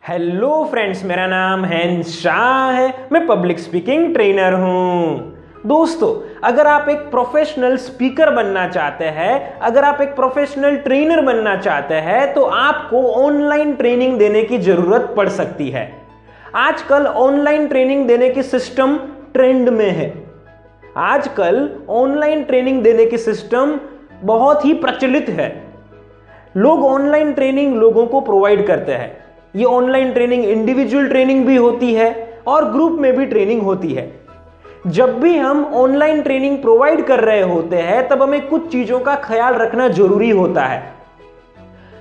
Hello friends, मेरा नाम hence Shah है। मैं पब्लिक स्पीकिंग ट्रेनर हूं। दोस्तों, अगर आप एक प्रोफेशनल स्पीकर बनना चाहते हैं, अगर आप एक प्रोफेशनल ट्रेनर बनना चाहते हैं, तो आपको ऑनलाइन ट्रेनिंग देने की जरूरत पड़ सकती है। आजकल ऑनलाइन ट्रेनिंग देने की सिस्टम ट्रेंड में है। आजकल ऑनलाइन ट्रेनिंग देने की सिस्टम बहुत ही प्रचलित है। लोग ऑनलाइन ट्रेनिंग लोगों को प्रोवाइड करते हैं। ये ऑनलाइन ट्रेनिंग इंडिविजुअल ट्रेनिंग भी होती है और ग्रुप में भी ट्रेनिंग होती है। जब भी हम ऑनलाइन ट्रेनिंग प्रोवाइड कर रहे होते हैं, तब हमें कुछ चीजों का ख्याल रखना जरूरी होता है।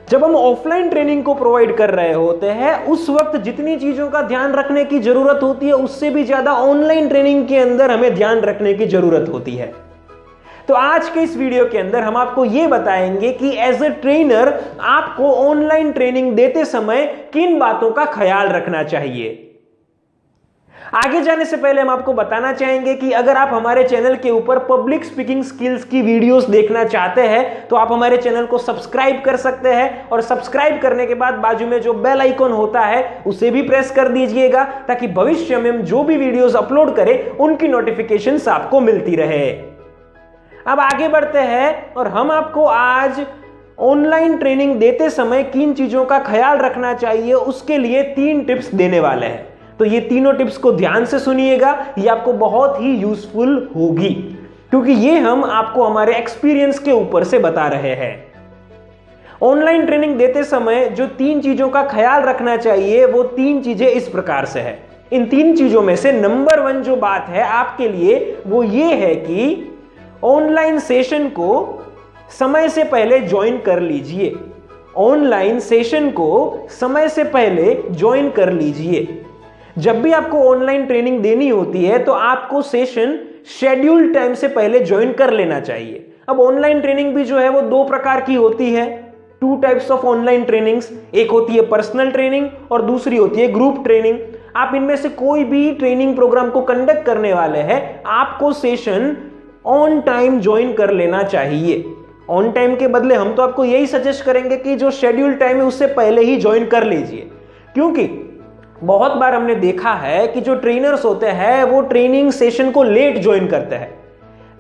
जब हम ऑफलाइन ट्रेनिंग को प्रोवाइड कर रहे होते हैं, उस वक्त जितनी चीजों का ध्यान रखने की जरूरत होती है, उससे भी ज्यादा ऑनलाइन ट्रेनिंग के अंदर हमें ध्यान रखने की जरूरत होती है। तो आज के इस वीडियो के अंदर हम आपको यह बताएंगे कि एज ए ट्रेनर आपको ऑनलाइन ट्रेनिंग देते समय किन बातों का ख्याल रखना चाहिए। आगे जाने से पहले हम आपको बताना चाहेंगे कि अगर आप हमारे चैनल के ऊपर पब्लिक स्पीकिंग स्किल्स की वीडियोस देखना चाहते हैं, तो आप हमारे चैनल को सब्सक्राइब कर सकते हैं और सब्सक्राइब करने के बाद बाजू में जो बेल आइकन होता है उसे भी प्रेस कर दीजिएगा, ताकि भविष्य में हम जो भी वीडियोस अपलोड करें उनकी नोटिफिकेशंस आपको मिलती रहे। अब आगे बढ़ते हैं और हम आपको आज ऑनलाइन ट्रेनिंग देते समय किन चीजों का ख्याल रखना चाहिए उसके लिए 3 टिप्स देने वाले हैं। तो ये तीनों टिप्स को ध्यान से सुनिएगा, ये आपको बहुत ही यूजफुल होगी, क्योंकि ये हम आपको हमारे एक्सपीरियंस के ऊपर से बता रहे हैं। ऑनलाइन ट्रेनिंग देते समय जो 3 चीजों का ख्याल रखना चाहिए, वो 3 चीजें इस प्रकार से है। इन 3 चीजों में से नंबर 1 जो बात है आपके लिए, वो ये है कि ऑनलाइन सेशन को समय से पहले ज्वाइन कर लीजिए। ऑनलाइन सेशन को समय से पहले ज्वाइन कर लीजिए। जब भी आपको ऑनलाइन ट्रेनिंग देनी होती है, तो आपको सेशन शेड्यूल टाइम से पहले ज्वाइन कर लेना चाहिए। अब ऑनलाइन ट्रेनिंग भी जो है वो 2 प्रकार की होती है। 2 टाइप्स ऑफ ऑनलाइन ट्रेनिंग्स, एक होती है पर्सनल ट्रेनिंग और दूसरी होती है ग्रुप ट्रेनिंग। आप इनमें से कोई भी ट्रेनिंग प्रोग्राम को कंडक्ट करने वाले हैं, आपको सेशन ऑन टाइम ज्वाइन कर लेना चाहिए। ऑन टाइम के बदले हम तो आपको यही सजेस्ट करेंगे कि जो शेड्यूल टाइम है उससे पहले ही ज्वाइन कर लीजिए, क्योंकि बहुत बार हमने देखा है कि जो ट्रेनर्स होते हैं वो ट्रेनिंग सेशन को लेट ज्वाइन करते हैं।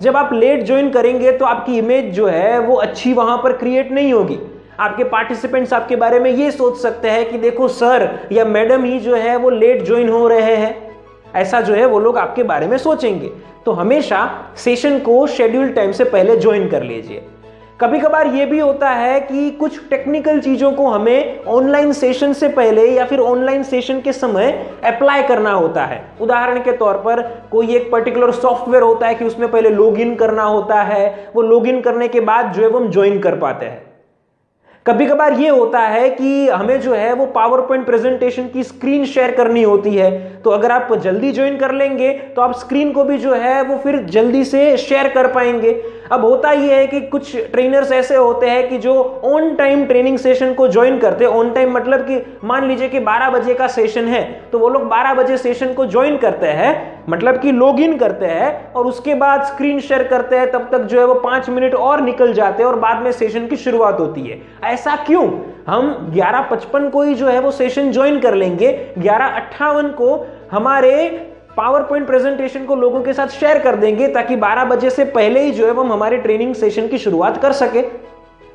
जब आप लेट ज्वाइन करेंगे तो आपकी इमेज जो है वो अच्छी वहां पर क्रिएट नहीं होगी। आपके पार्टिसिपेंट्स आपके बारे में ये सोच सकते हैं कि देखो सर या मैडम ही जो है वो लेट ज्वाइन हो रहे हैं, ऐसा जो है वो लोग आपके बारे में सोचेंगे। तो हमेशा सेशन को शेड्यूल टाइम से पहले ज्वाइन कर लीजिए। कभी कभार ये भी होता है कि कुछ टेक्निकल चीजों को हमें ऑनलाइन सेशन से पहले या फिर ऑनलाइन सेशन के समय अप्लाई करना होता है। उदाहरण के तौर पर कोई एक पर्टिकुलर सॉफ्टवेयर होता है कि उसमें पहले लॉगिन करना होता है, वो लॉगिन करने के बाद जो है वो हम ज्वाइन कर पाते हैं। कभी कभार ये होता है कि हमें जो है वो पावर पॉइंट प्रेजेंटेशन की स्क्रीन शेयर करनी होती है, तो अगर आप जल्दी ज्वाइन कर लेंगे तो आप स्क्रीन को भी जो है वो फिर जल्दी से शेयर कर पाएंगे। अब होता ये है कि कुछ ट्रेनर्स ऐसे होते हैं कि जो ऑन टाइम ट्रेनिंग सेशन को ज्वाइन करते हैं। ऑन टाइम मतलब कि मान लीजिए कि 12 बजे का सेशन है, तो वो लोग 12 बजे सेशन को ज्वाइन करते हैं, मतलब कि लॉग इन करते हैं और उसके बाद स्क्रीन शेयर करते हैं। तब तक जो है वो 5 मिनट और निकल जाते हैं और बाद में सेशन की शुरुआत होती है। ऐसा क्यों? हम 11:55 को ही जो है वो सेशन ज्वाइन कर लेंगे, 11:58 को हमारे पावर पॉइंट प्रेजेंटेशन को लोगों के साथ शेयर कर देंगे, ताकि 12 बजे से पहले ही जो है वो हम हमारे ट्रेनिंग सेशन की शुरुआत कर सके।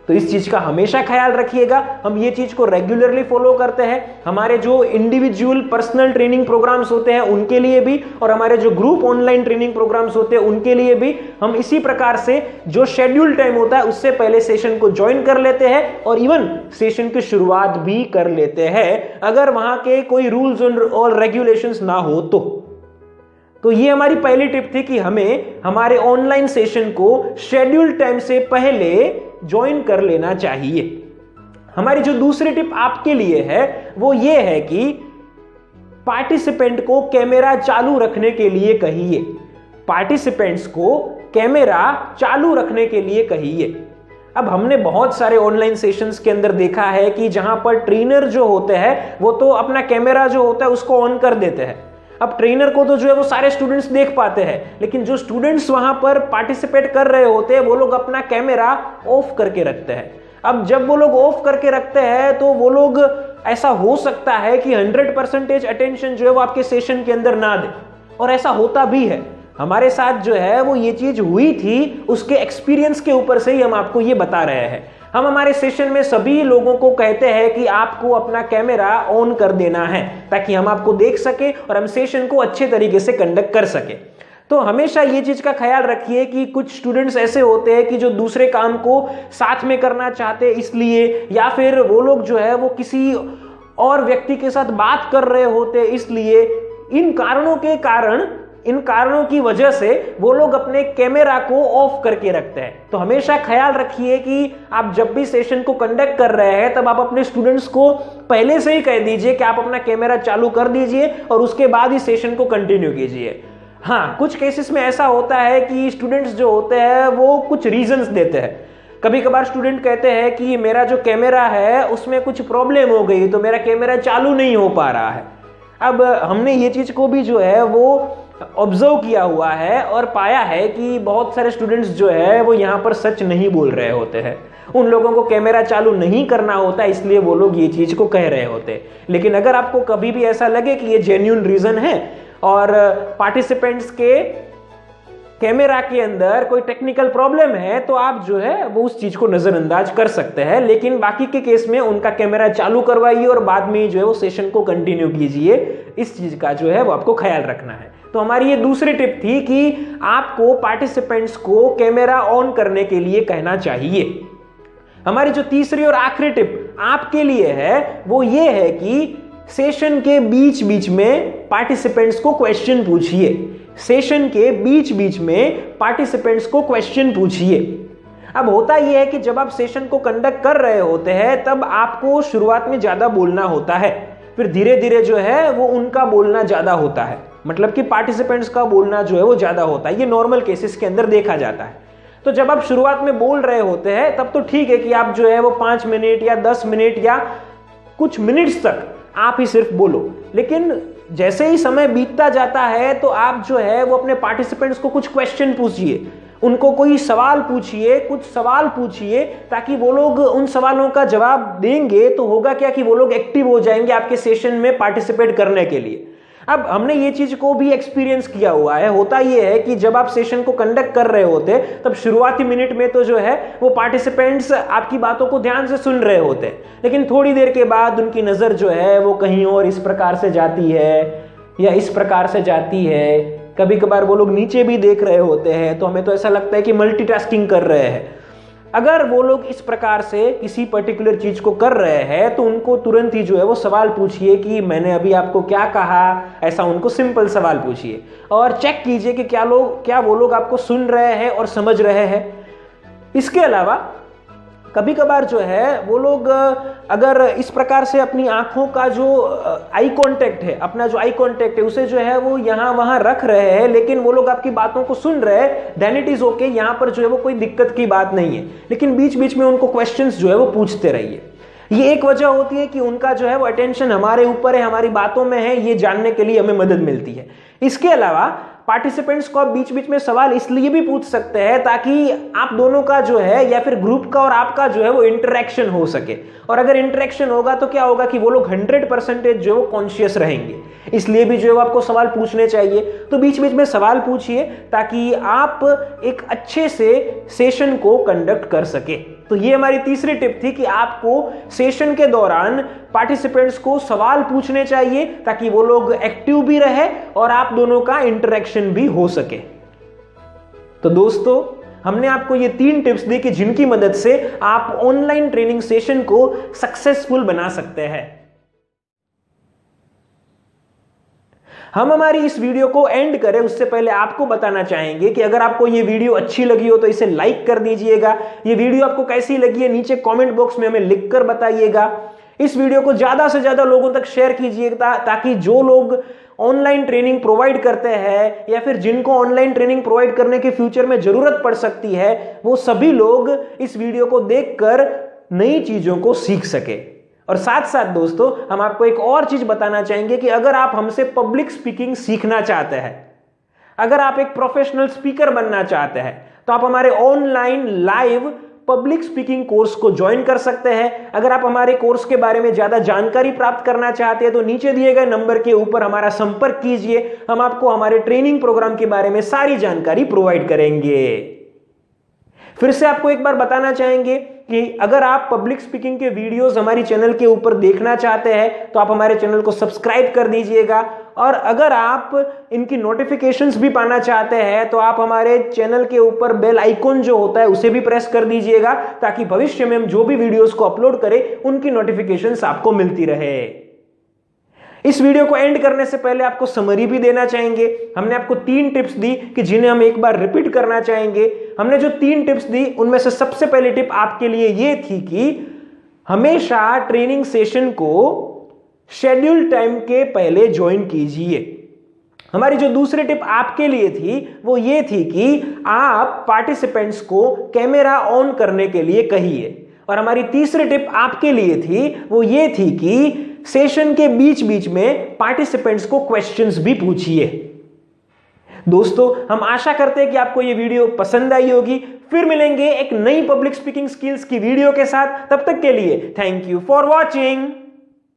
तो इस चीज का हमेशा ख्याल रखिएगा। हम ये चीज को रेगुलरली फॉलो करते हैं। हमारे जो इंडिविजुअल पर्सनल ट्रेनिंग प्रोग्राम्स होते हैं उनके लिए भी, और हमारे जो ग्रुप ऑनलाइन ट्रेनिंग प्रोग्राम्स होते हैं उनके लिए भी हम इसी प्रकार से जो शेड्यूल टाइम होता है उससे पहले सेशन को ज्वाइन कर लेते हैं और इवन सेशन की शुरुआत भी कर लेते हैं, अगर वहां के कोई रूल्स और रेगुलेशंस ना हो तो ये हमारी पहली टिप थी कि हमें हमारे ऑनलाइन सेशन को शेड्यूल टाइम से पहले ज्वाइन कर लेना चाहिए। हमारी जो दूसरी टिप आपके लिए है वो ये है कि पार्टिसिपेंट को कैमरा चालू रखने के लिए कहिए। पार्टिसिपेंट्स को कैमरा चालू रखने के लिए कहिए। अब हमने बहुत सारे ऑनलाइन सेशंस के अंदर देखा है कि जहां पर ट्रेनर जो होते हैं वो तो अपना कैमरा जो होता है उसको ऑन कर देते हैं। अब ट्रेनर को तो जो है वो सारे स्टूडेंट्स देख पाते हैं, लेकिन जो स्टूडेंट्स वहां पर पार्टिसिपेट कर रहे होते हैं वो लोग अपना कैमरा ऑफ करके रखते हैं। अब जब वो लोग ऑफ करके रखते हैं तो वो लोग ऐसा हो सकता है कि 100% अटेंशन जो है वो आपके सेशन के अंदर ना दे, और ऐसा होता भी है। हमारे साथ जो है वो ये चीज हुई थी, उसके एक्सपीरियंस के ऊपर से ही हम आपको ये बता रहे हैं। हम हमारे सेशन में सभी लोगों को कहते हैं कि आपको अपना कैमरा ऑन कर देना है ताकि हम आपको देख सके और हम सेशन को अच्छे तरीके से कंडक्ट कर सके। तो हमेशा ये चीज का ख्याल रखिए कि कुछ स्टूडेंट्स ऐसे होते हैं कि जो दूसरे काम को साथ में करना चाहते इसलिए, या फिर वो लोग जो है वो किसी और व्यक्ति के साथ बात कर रहे होते इसलिए, इन कारणों की वजह से वो लोग अपने कैमरा को ऑफ करके रखते हैं। तो हमेशा ख्याल रखिए कि आप जब भी सेशन को कंडक्ट कर रहे हैं तब आप अपने स्टूडेंट्स को पहले से ही कह दीजिए कि आप अपना कैमरा चालू कर दीजिए और उसके बाद ही सेशन को कंटिन्यू कीजिए। हाँ, कुछ केसेस में ऐसा होता है कि स्टूडेंट्स जो होते हैं वो कुछ रीजंस देते हैं। कभी कभार स्टूडेंट कहते हैं कि मेरा जो कैमरा है उसमें कुछ प्रॉब्लम हो गई तो मेरा कैमरा चालू नहीं हो पा रहा है। अब हमने ये चीज को भी जो है वो ऑब्जर्व किया हुआ है और पाया है कि बहुत सारे स्टूडेंट्स जो है वो यहाँ पर सच नहीं बोल रहे होते हैं। उन लोगों को कैमरा चालू नहीं करना होता, इसलिए वो लोग ये चीज को कह रहे होते। लेकिन अगर आपको कभी भी ऐसा लगे कि ये जेन्युइन रीजन है और पार्टिसिपेंट्स के कैमरा के अंदर कोई टेक्निकल प्रॉब्लम है, तो आप जो है वो उस चीज को नजरअंदाज कर सकते हैं। लेकिन बाकी के केस में उनका कैमरा चालू करवाइए और बाद में जो है वो सेशन को कंटिन्यू कीजिए। इस चीज का जो है वो आपको ख्याल रखना है। तो हमारी ये दूसरी टिप थी कि आपको पार्टिसिपेंट्स को कैमरा ऑन करने के लिए कहना चाहिए। हमारी जो तीसरी और आखिरी टिप आपके लिए है वो ये है कि सेशन के बीच बीच में पार्टिसिपेंट्स को क्वेश्चन पूछिए। सेशन के बीच बीच में पार्टिसिपेंट्स को क्वेश्चन पूछिए। अब होता यह है कि जब आप सेशन को कंडक्ट कर रहे होते हैं तब आपको शुरुआत में ज्यादा बोलना होता है, फिर धीरे धीरे जो है वो उनका बोलना ज्यादा होता है, मतलब कि पार्टिसिपेंट्स का बोलना जो है वो ज्यादा होता है। ये नॉर्मल केसेस के अंदर देखा जाता है। तो जब आप शुरुआत में बोल रहे होते हैं तब तो ठीक है कि आप जो है वो 5 मिनट या 10 मिनट या कुछ मिनट्स तक आप ही सिर्फ बोलो। लेकिन जैसे ही समय बीतता जाता है तो आप जो है वो अपने पार्टिसिपेंट्स को कुछ क्वेश्चन पूछिए, उनको कोई सवाल पूछिए, कुछ सवाल पूछिए, ताकि वो लोग उन सवालों का जवाब देंगे तो होगा क्या कि वो लोग एक्टिव हो जाएंगे आपके सेशन में पार्टिसिपेट करने के लिए। अब हमने ये चीज को भी एक्सपीरियंस किया हुआ है। होता ये है कि जब आप सेशन को कंडक्ट कर रहे होते तब शुरुआती मिनट में तो जो है वो पार्टिसिपेंट्स आपकी बातों को ध्यान से सुन रहे होते, लेकिन थोड़ी देर के बाद उनकी नजर जो है वो कहीं और इस प्रकार से जाती है या इस प्रकार से जाती है। कभी कभार वो लोग नीचे भी देख रहे होते हैं, तो हमें तो ऐसा लगता है कि मल्टीटास्किंग कर रहे हैं। अगर वो लोग इस प्रकार से किसी पर्टिकुलर चीज को कर रहे हैं तो उनको तुरंत ही जो है वो सवाल पूछिए कि मैंने अभी आपको क्या कहा। ऐसा उनको सिंपल सवाल पूछिए और चेक कीजिए कि क्या वो लोग आपको सुन रहे हैं और समझ रहे हैं। इसके अलावा कभी कभार जो है वो लोग अगर इस प्रकार से अपनी आंखों का जो आई कांटेक्ट है, अपना जो आई कांटेक्ट है उसे जो है वो यहाँ वहां रख रहे हैं, लेकिन वो लोग आपकी बातों को सुन रहे हैं, देन इट इज ओके। यहाँ पर जो है वो कोई दिक्कत की बात नहीं है, लेकिन बीच बीच में उनको क्वेश्चंस जो है वो पूछते रहिए। ये एक वजह होती है कि उनका जो है वो अटेंशन हमारे ऊपर है, हमारी बातों में है, ये जानने के लिए हमें मदद मिलती है। इसके अलावा पार्टिसिपेंट्स को आप बीच बीच में सवाल इसलिए भी पूछ सकते हैं ताकि आप दोनों का जो है या फिर ग्रुप का और आपका जो है वो इंटरेक्शन हो सके। और अगर इंटरेक्शन होगा तो क्या होगा कि वो लोग 100% जो है वो कॉन्शियस रहेंगे। इसलिए भी जो है वो आपको सवाल पूछने चाहिए। तो बीच बीच में सवाल पूछिए ताकि आप एक अच्छे से सेशन को कंडक्ट कर सके। तो ये हमारी तीसरी टिप थी कि आपको सेशन के दौरान पार्टिसिपेंट्स को सवाल पूछने चाहिए ताकि वो लोग एक्टिव भी रहे और आप दोनों का इंटरेक्शन भी हो सके। तो दोस्तों, हमने आपको ये 3 टिप्स दी कि जिनकी मदद से आप ऑनलाइन ट्रेनिंग सेशन को सक्सेसफुल बना सकते हैं। हम हमारी इस वीडियो को एंड करें उससे पहले आपको बताना चाहेंगे कि अगर आपको ये वीडियो अच्छी लगी हो तो इसे लाइक कर दीजिएगा। ये वीडियो आपको कैसी लगी है नीचे कमेंट बॉक्स में हमें लिखकर बताइएगा। इस वीडियो को ज्यादा से ज्यादा लोगों तक शेयर कीजिएगा ताकि जो लोग ऑनलाइन ट्रेनिंग प्रोवाइड करते हैं या फिर जिनको ऑनलाइन ट्रेनिंग प्रोवाइड करने के फ्यूचर में जरूरत पड़ सकती है, वो सभी लोग इस वीडियो को देखकर नई चीजों को सीख सके। और साथ साथ दोस्तों, हम आपको एक और चीज बताना चाहेंगे कि अगर आप हमसे पब्लिक स्पीकिंग सीखना चाहते हैं, अगर आप एक प्रोफेशनल स्पीकर बनना चाहते हैं, तो आप हमारे online live public speaking course को ज्वाइन कर सकते हैं। अगर आप हमारे कोर्स के बारे में ज्यादा जानकारी प्राप्त करना चाहते हैं तो नीचे दिए गए नंबर के ऊपर हमारा संपर्क कीजिए। हम आपको हमारे ट्रेनिंग प्रोग्राम के बारे में सारी जानकारी प्रोवाइड करेंगे। फिर से आपको एक बार बताना चाहेंगे कि अगर आप पब्लिक स्पीकिंग के वीडियोस हमारी चैनल के ऊपर देखना चाहते हैं तो आप हमारे चैनल को सब्सक्राइब कर दीजिएगा, और अगर आप इनकी नोटिफिकेशंस भी पाना चाहते हैं तो आप हमारे चैनल के ऊपर बेल आइकॉन जो होता है उसे भी प्रेस कर दीजिएगा, ताकि भविष्य में हम जो भी वीडियोस को अपलोड करें उनकी नोटिफिकेशंस आपको मिलती रहे। इस वीडियो को एंड करने से पहले आपको समरी भी देना चाहेंगे। हमने आपको 3 टिप्स दी कि जिन्हें हम एक बार रिपीट करना चाहेंगे। हमने जो 3 टिप्स दी उनमें से सबसे पहली टिप आपके लिए यह थी कि हमेशा ट्रेनिंग सेशन को शेड्यूल टाइम के पहले ज्वाइन कीजिए। हमारी जो दूसरी टिप आपके लिए थी वो ये थी कि आप पार्टिसिपेंट्स को कैमरा ऑन करने के लिए कहिए। और हमारी तीसरी टिप आपके लिए थी वो ये थी कि सेशन के बीच बीच में पार्टिसिपेंट्स को क्वेश्चंस भी पूछिए। दोस्तों, हम आशा करते हैं कि आपको ये वीडियो पसंद आई होगी। फिर मिलेंगे एक नई पब्लिक स्पीकिंग स्किल्स की वीडियो के साथ। तब तक के लिए थैंक यू फॉर वॉचिंग।